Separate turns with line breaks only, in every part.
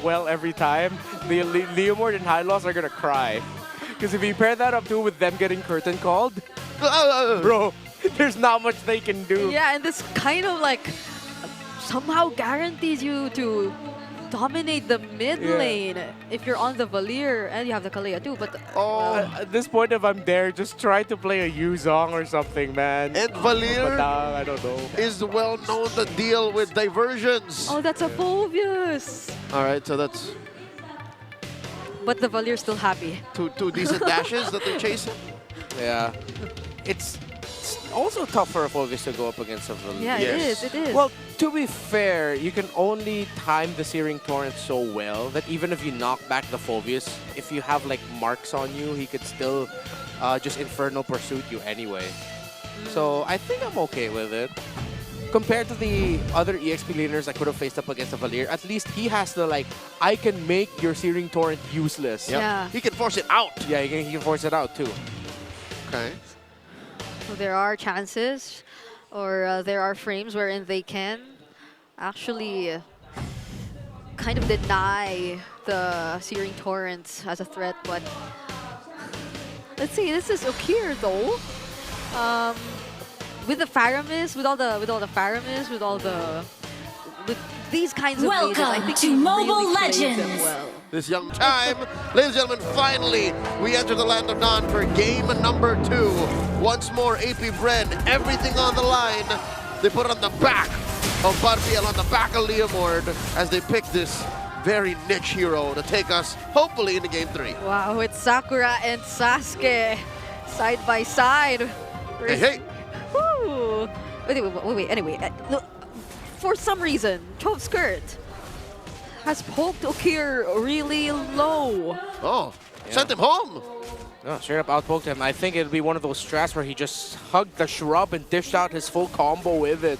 well every time, the Leomord and Hylos are gonna cry. Because if you pair that up too with them getting curtain called, bro, there's not much they can do.
Yeah, and this kind of like somehow guarantees you to dominate the mid lane if you're on the Valier and you have the Kalea too. But
At this point, if I'm there, just try to play a Yuzong or something, man.
And Valier
I don't know.
is well known to deal with diversions.
oh, that's a Phobius.
All right, so that's
But the Valier's still happy.
two decent dashes that they're chasing.
Yeah. It's also tough for a Phobius to go up against a Valier.
Yeah,
Yes.
it is.
Well, to be fair, you can only time the Searing Torrent so well that even if you knock back the Phobius, if you have like marks on you, he could still just Infernal Pursuit you anyway. So I think I'm okay with it. Compared to the other EXP laners I could have faced up against a Valier, at least he has the like, I can make your Searing Torrent useless.
Yep.
Yeah.
He can force it out.
Yeah, he can force it out too.
Okay.
So there are chances, or there are frames wherein they can actually kind of deny the Searing Torrents as a threat, but let's see, this is Okir though. With the Faramis, with these kinds of leaders, I think
to
he
Mobile
really plays them
Legends.
well.
This young time, ladies and gentlemen, finally we enter the land of Dawn for game number 2. Once more, AP BREN, everything on the line. They put it on the back of BRBL, on the back of Leomord, as they pick this very niche hero to take us, hopefully, into game 3.
Wow, it's Sakura and Sasuke side by side.
Hey, hey!
Woo. Wait, anyway, look, for some reason, Chove Skirt has poked Okir really low.
Oh, sent him home!
No, straight up outpoked him. I think it'll be one of those strats where he just hugged the shrub and dished out his full combo with it.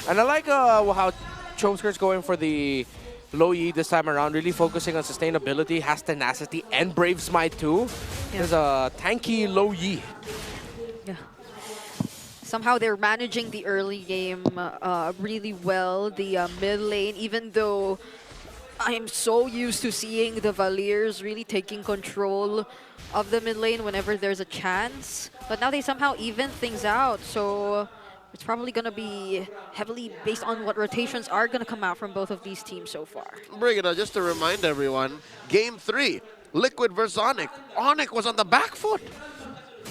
And I like how Chomskirt's going for the low Yi this time around, really focusing on sustainability, has tenacity, and Brave Smite too.
Yeah.
There's a tanky low Yi.
Yeah. Somehow they're managing the early game really well, the mid lane, even though I am so used to seeing the Valiers really taking control of the mid lane whenever there's a chance. But now they somehow even things out, so it's probably going to be heavily based on what rotations are going to come out from both of these teams so far.
Bring it on, just to remind everyone, game 3, Liquid versus Onyx. Onyx was on the back foot.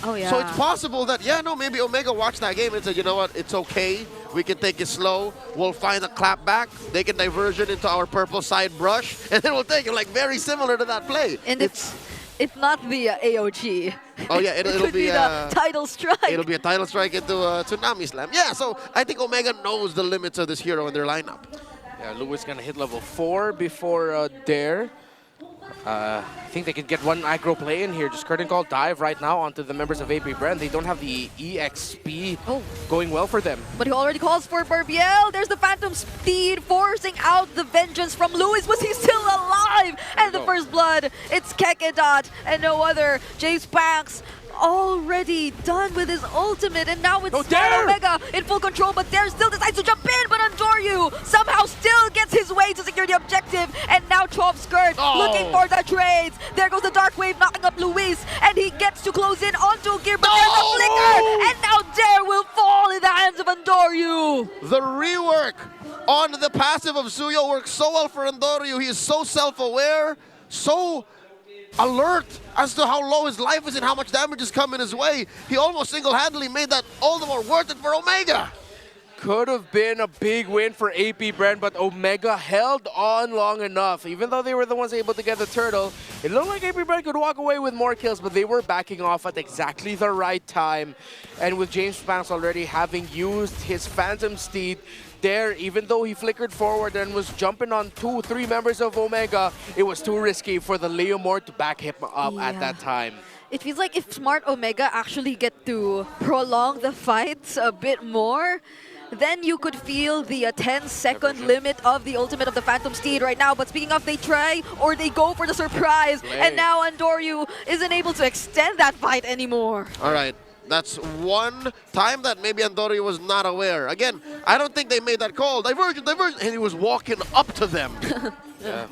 Oh, yeah.
So it's possible that, maybe Omega watched that game and said, you know what, it's okay. We can take it slow. We'll find a clap back. They can diversion into our purple side brush. And then we'll take it, like, very similar to that play.
And it's not the AOG.
Oh, yeah,
It
it'll
could
be
the title strike.
It'll be a title strike into Tsunami Slam. Yeah, so I think Omega knows the limits of this hero in their lineup.
Yeah, Lewis gonna hit level 4 before Dare. I think they can get one aggro play in here. Just curtain call dive right now onto the members of AP BREN. They don't have the EXP going well for them.
But he already calls for Barbiel. There's the Phantom Speed forcing out the vengeance from Lewis. Was he still alive? And the first blood, it's Kekedot and no other. Jace Banks already done with his ultimate, and now it's Smart Omega in full control, but Dare still decides to jump in, but Andoryu somehow still gets his way to secure the objective, and now Chove Skirt looking for the trades. There goes the Dark Wave knocking up Luis, and he gets to close in onto Gear, but there's a flicker, and now Dare will fall in the hands of Andoryu.
The rework on the passive of Suyo works so well for Andoryu. He is so self-aware, so alert as to how low his life is and how much damage is coming his way. He almost single-handedly made that all the more worth it for Omega.
Could have been a big win for AP BREN, but Omega held on long enough. Even though they were the ones able to get the turtle, it looked like AP BREN could walk away with more kills, but they were backing off at exactly the right time. And with James Banks already having used his Phantom Steed, Dare, even though he flickered forward and was jumping on 2-3 members of Omega, it was too risky for the Leomord to back him up at that time.
It feels like if Smart Omega actually get to prolong the fights a bit more, then you could feel the 10-second limit of the ultimate of the Phantom Steed right now. But speaking of, they try or they go for the surprise, and now Andoryu isn't able to extend that fight anymore.
All right. That's one time that maybe Andoryu was not aware. Again, I don't think they made that call. Diversion, diversion. And he was walking up to them.
Yeah,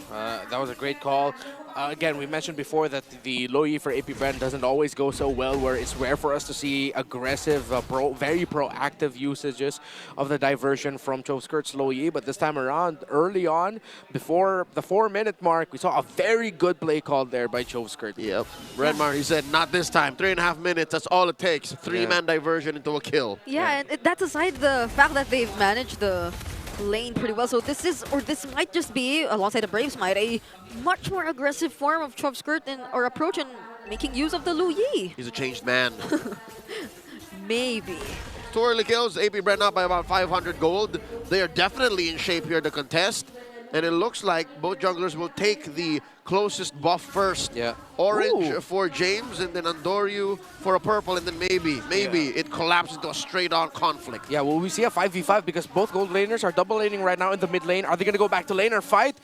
that was a great call. Again, we mentioned before that the low E for AP BREN doesn't always go so well, where it's rare for us to see aggressive, very proactive usages of the diversion from Choskirt's low E. But this time around, early on, before the 4-minute mark, we saw a very good play called there by Choskirt.
Yep. Redmar, he said, not this time. 3.5 minutes, that's all it takes. 3-man diversion into a kill.
Yeah, and that's aside the fact that they've managed the lane pretty well. So this might just be, alongside the Brave Smite, a much more aggressive form of Choskurt or approach in making use of the Lu Yi.
He's a changed man.
Maybe.
2 early kills, AP BREN up by about 500 gold. They are definitely in shape here to contest. And it looks like both junglers will take the closest buff first.
Yeah.
Orange
Ooh.
for James, and then Andoryu for a purple, and then maybe it collapses into a straight-on conflict.
Yeah, well, we see a 5v5 because both gold laners are double laning right now in the mid lane. Are they going to go back to lane or fight?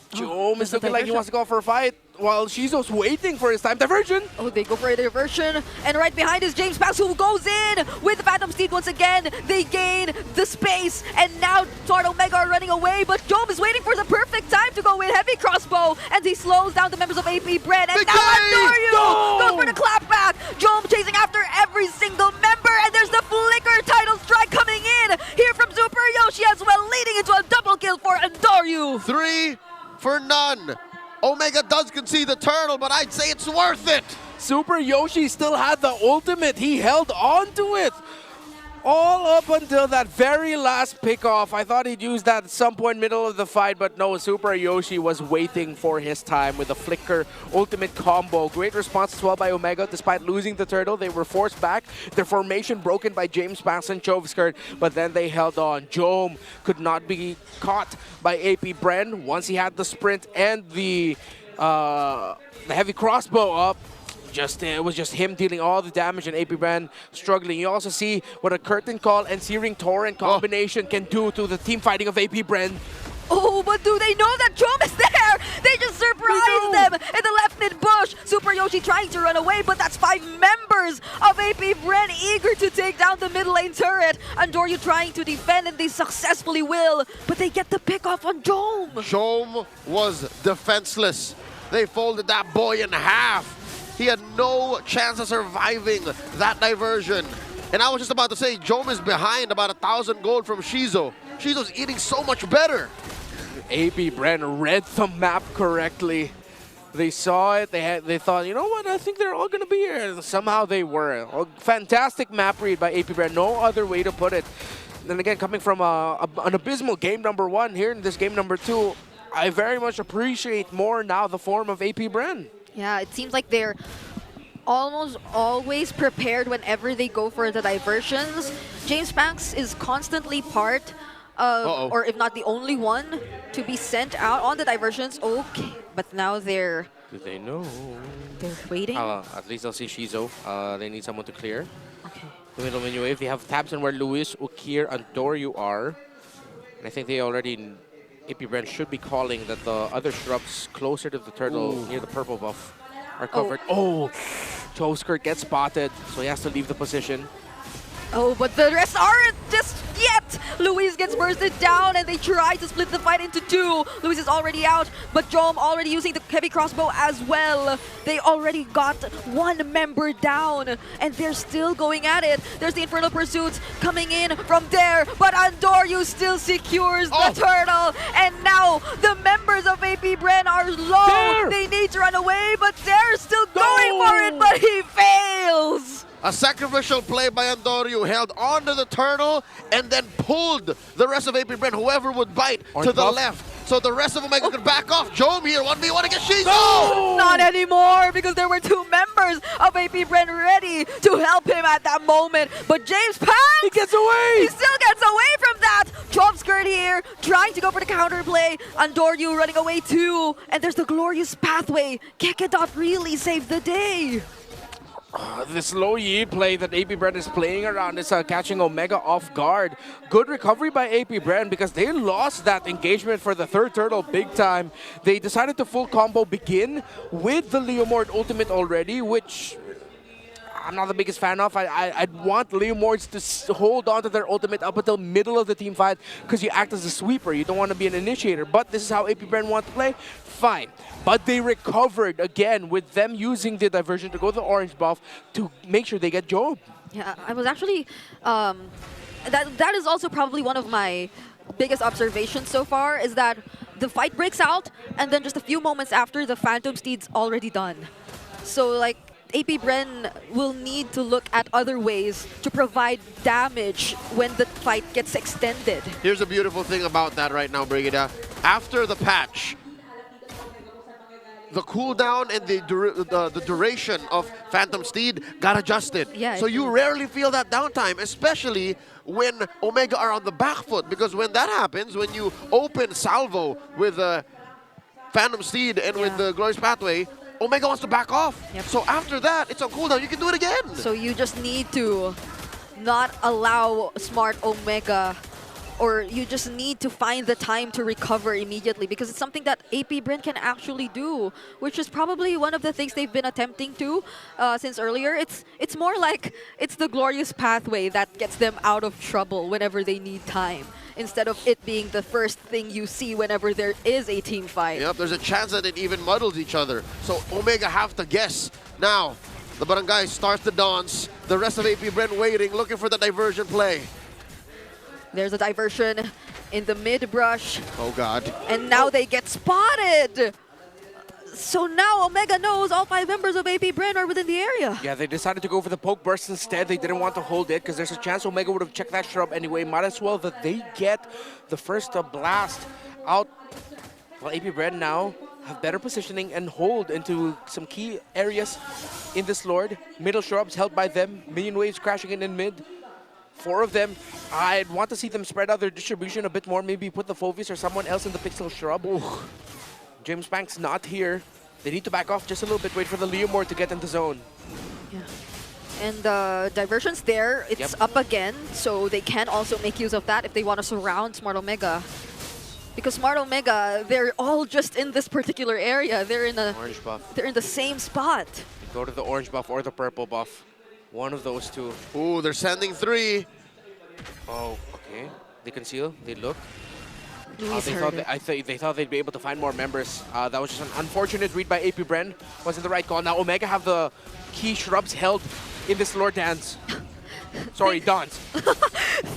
Jome is looking like he wants to go for a fight, while Shizo's waiting for his time. Diversion!
Oh, they go for a diversion. And right behind is James Pax, who goes in with the Phantom Steed once again. They gain the space, and now Tord Omega are running away, but Jome is waiting for the perfect time to go in. Heavy crossbow, and he slows down the members of AP BREN. And now Andoryu goes for the clapback. Jome chasing after every single member, and there's the Flicker title strike coming in here from Super Yoshi as well, leading into a double kill for Andoryu.
3 for none. Omega does concede the turtle, but I'd say it's worth it.
Super Yoshi still had the ultimate. He held on to it all up until that very last pickoff. I thought he'd use that at some point middle of the fight, but no, Super Yoshi was waiting for his time with the Flicker ultimate combo. Great response as well by Omega. Despite losing the turtle, they were forced back. Their formation broken by James Pax and Choveskirt, but then they held on. Jome could not be caught by AP BREN once he had the sprint and the heavy crossbow up. It was just him dealing all the damage and AP BREN struggling. You also see what a Curtain Call and Searing Torrent combination can do to the team fighting of AP BREN.
Oh, but do they know that Jome is there? They just surprised them in the left mid bush. Super Yoshi trying to run away, but that's 5 members of AP BREN eager to take down the mid lane turret. Andoryu trying to defend, and they successfully will, but they get the pick off on Jome.
Jome was defenseless. They folded that boy in half. He had no chance of surviving that diversion. And I was just about to say, Jome is behind about 1,000 gold from Shizo. Shizo's eating so much better.
AP BREN read the map correctly. They saw it, they thought, you know what, I think they're all going to be here. And somehow they were. A fantastic map read by AP BREN, no other way to put it. Then again, coming from an abysmal game number 1 here in this game number 2, I very much appreciate more now the form of AP BREN.
Yeah, it seems like they're almost always prepared whenever they go for the diversions. James Pax is constantly part of, or if not the only one, to be sent out on the diversions. Okay, but now they're...
Do they know?
They're waiting?
At least they'll see Shizo. They need someone to clear.
Okay.
The middle menu wave, they have tabs on where Luis, Ukir, and Doryu are. And I think they already... AP BREN should be calling that the other shrubs closer to the turtle near the purple buff are covered. Oh, Choskirt gets spotted, so he has to leave the position.
Oh, but the rest aren't just yet! Luis gets bursted down, and they try to split the fight into 2. Luis is already out, but Jome already using the heavy crossbow as well. They already got 1 member down, and they're still going at it. There's the Infernal Pursuit coming in from there, but Andoryu still secures the turtle, and now the members of AP BREN are low.
There.
They need to run away, but they're still going for it, but he fails!
A sacrificial play by Andoryu, held onto the turtle and then pulled the rest of AP BREN, whoever would bite, to the left. So the rest of Omega could back off. Jome here, 1v1 against Shizo!
No!
Not anymore, because there were 2 members of AP BREN ready to help him at that moment. But James Pax!
He gets away!
He still gets away from that! Choveskirt here, trying to go for the counterplay. Andoryu running away too. And there's the glorious pathway. Kekedot really saved the day.
This low Yi play that AP BREN is playing around is catching Omega off guard. Good recovery by AP BREN because they lost that engagement for the 3rd turtle big time. They decided to full combo begin with the Leomord ultimate already, which I'm not the biggest fan of. I'd want Leomords to hold on to their ultimate up until middle of the team fight because you act as a sweeper. You don't want to be an initiator. But this is how APBR want to play. Fine. But they recovered again with them using the diversion to go to the orange buff to make sure they get Job.
Yeah, I was actually... that is also probably one of my biggest observations so far, is that the fight breaks out, and then just a few moments after, the Phantom Steed's already done. So, like, APBR will need to look at other ways to provide damage when the fight gets extended.
Here's a beautiful thing about that right now, Brigida. After the patch, the cooldown and the duration of Phantom Steed got adjusted.
Yeah,
so you rarely feel that downtime, especially when Omega are on the back foot. Because when that happens, when you open salvo with Phantom Steed and with the Glorious Pathway, Omega wants to back off.
Yep.
So after that, it's on cooldown. You can do it again.
So you just need to not allow Smart Omega, or you just need to find the time to recover immediately, because it's something that APBR can actually do, which is probably one of the things they've been attempting to since earlier. It's more like it's the Glorious Pathway that gets them out of trouble whenever they need time, instead of it being the first thing you see whenever there is a team fight.
Yep, there's a chance that it even muddles each other. So Omega have to guess. Now, the Barangay starts the dance. The rest of APBR waiting, looking for the diversion play.
There's a diversion in the mid-brush.
Oh, God.
And now they get spotted. So now Omega knows all 5 members of APBR are within the area.
Yeah, they decided to go for the poke burst instead. They didn't want to hold it because there's a chance Omega would have checked that shrub anyway. Might as well that they get the first blast out. Well, APBR now have better positioning and hold into some key areas in this Lord. Middle shrubs held by them. Minion waves crashing in mid. 4 of them. I'd want to see them spread out their distribution a bit more. Maybe put the Phovis or someone else in the pixel shrub. Ooh. James Banks not here. They need to back off just a little bit. Wait for the Leomord to get in the zone.
Yeah. And diversion's there. It's up again. So they can also make use of that if they want to surround Smart Omega. Because Smart Omega, they're all just in this particular area. They're in a
orange buff.
They're in the same spot.
Go to the orange buff or the purple buff. One of those two.
Ooh, they're sending 3.
Oh, okay. They conceal. They look.
They
thought they'd be able to find more members. That was just an unfortunate read by APBR. Wasn't the right call. Now Omega have the key shrubs held in this Lord dance. Sorry, dance.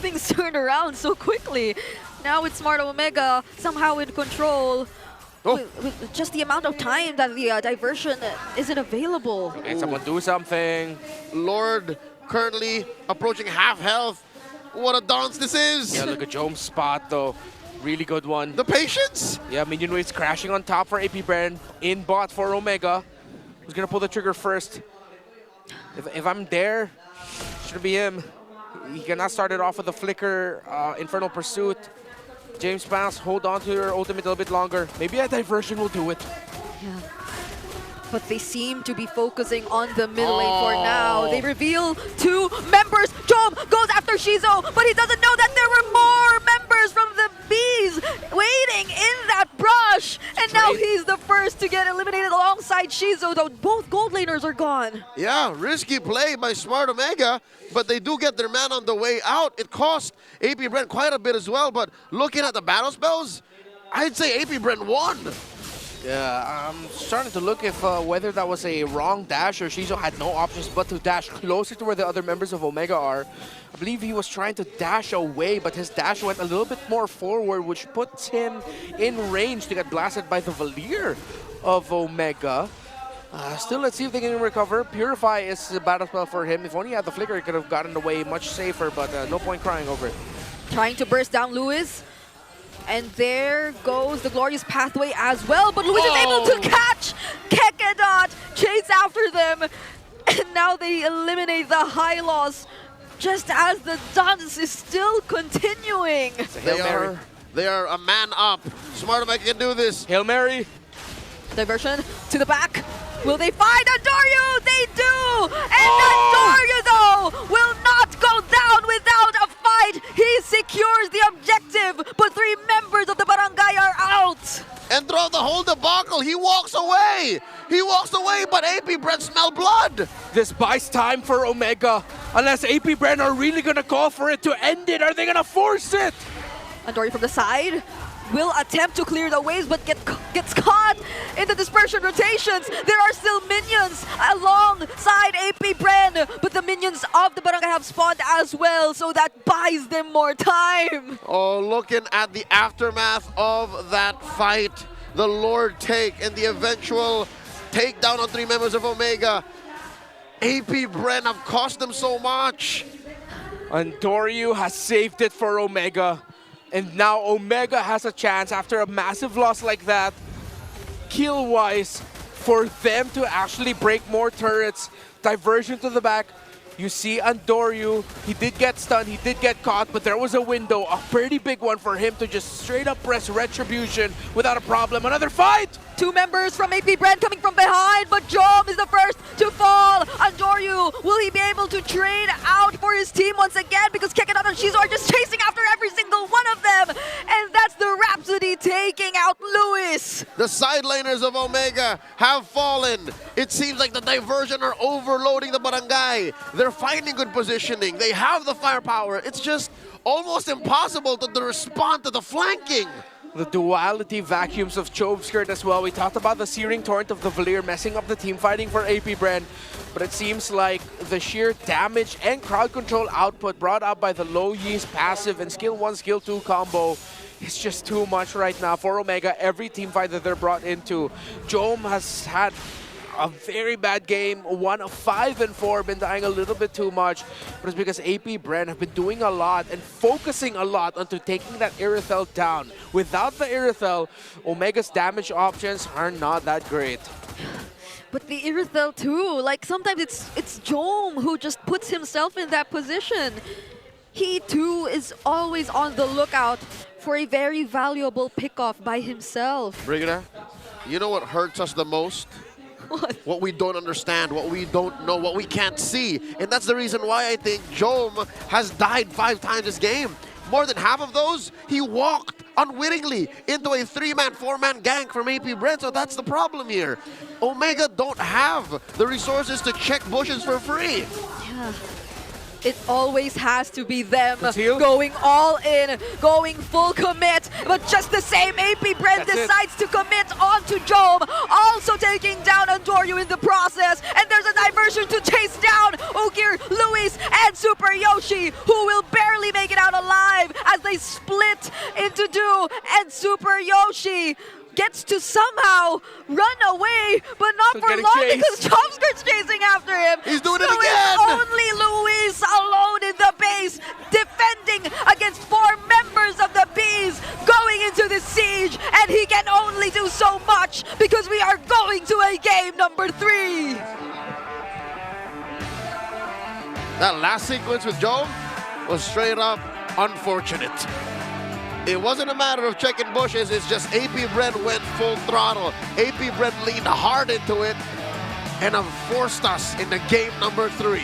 Things turned around so quickly. Now with Smart Omega somehow in control.
Oh.
With just the amount of time that the diversion isn't available.
Can someone do something?
Lord currently approaching half health. What a dance this is.
Yeah, look at Jome's spot though. Really good one.
The patience.
Yeah, minion waves crashing on top for APBR. In bot for Omega. Who's gonna pull the trigger first? If I'm there, should be him. He cannot start it off with the flicker, Infernal Pursuit. James Pass, hold on to your ultimate a little bit longer. Maybe a diversion will do it.
Yeah. But they seem to be focusing on the middle lane for now. They reveal 2 members. Jom goes after Shizo, but he doesn't know that there were more members from the Bees waiting in that brush. And now he's the first to get eliminated alongside Shizo, though both gold laners are gone.
Yeah, risky play by Smart Omega, but they do get their man on the way out. It cost APBR quite a bit as well, but looking at the battle spells, I'd say APBR won.
Yeah, I'm starting to look if whether that was a wrong dash or Shizo had no options but to dash closer to where the other members of Omega are. I believe he was trying to dash away, but his dash went a little bit more forward, which puts him in range to get blasted by the Valier of Omega. Still, let's see if they can recover. Purify is a battle spell for him. If only he had the flicker, he could have gotten away much safer, but no point crying over it.
Trying to burst down Lewis. And there goes the Glorious Pathway as well, but Lewis is able to catch Kekedot, chase after them, and now they eliminate the high loss just as the dance is still continuing.
They are a man up. Smart Omega can do this.
Hail Mary.
Diversion to the back. Will they find Adoryu? They do! And Adoryu, though, will not go down without a side, he secures the objective, but 3 members of the barangay are out.
And throughout the whole debacle, he walks away. He walks away, but APBREN smell blood.
This buys time for Omega. Unless APBREN are really gonna call for it to end it, are they gonna force it?
Andori from the side will attempt to clear the waves, but gets caught in the dispersion rotations. There are still minions alongside APBREN, but the minions of the barangay have spawned as well, so that buys them more time.
Oh, looking at the aftermath of that fight, the Lord take and the eventual takedown on 3 members of Omega. APBREN have cost them so much.
Andoryu has saved it for Omega. And now Omega has a chance after a massive loss like that, kill-wise, for them to actually break more turrets. Diversion to the back. You see Andoryu, he did get stunned, he did get caught, but there was a window, a pretty big one for him to just straight up press Retribution without a problem. Another fight!
2 members from APBREN coming from behind, but Jom is the first to fall. Andoryu, will he be able to trade out for his team once again? Because Kekenat and Shizu are just chasing after every single one of them. And that's the Rhapsody taking out Lewis.
The side laners of Omega have fallen. It seems like the Diversion are overloading the barangay. They're finding good positioning. They have the firepower. It's just almost impossible to respond to the flanking.
The duality vacuums of Chove Skirt as well. We talked about the Searing Torrent of the Valir messing up the team fighting for APBREN, but it seems like the sheer damage and crowd control output brought up by the Low Yi's passive and skill 1, skill 2 combo is just too much right now for Omega. Every team fight that they're brought into, Jom has had a very bad game, 1 of 5 and 4, been dying a little bit too much, but it's because APBREN have been doing a lot and focusing a lot onto taking that Irithel down. Without the Irithel, Omega's damage options are not that great.
But the Irithel too, like sometimes it's Jom who just puts himself in that position. He too is always on the lookout for a very valuable pickoff by himself.
Brigida, you know what hurts us the most? What we don't understand, what we don't know, what we can't see. And that's the reason why I think Jom has died 5 times this game. More than half of those, he walked unwittingly into a 3-man, 4-man gank from APBREN, so that's the problem here. Omega don't have the resources to check bushes for free.
Yeah. It always has to be them
Teal?
going all in, going full commit. But just the same, APBREN decides to commit onto Jom, also taking down Andoryu in the process. And there's a diversion to chase down Ukir, Luis, and Super Yoshi, who will barely make it out alive as they split into 2. And Super Yoshi gets to somehow run away, but not for long because Chomskirt's chasing after him.
He's doing it
again.
again!
It's only Luis alone in the base, defending against 4 members of the Bees, going into the siege, and he can only do so much because we are going to a game number 3.
That last sequence with Jom was straight up unfortunate. It wasn't a matter of checking bushes, it's just APBREN went full throttle. APBREN leaned hard into it and have forced us into game number 3.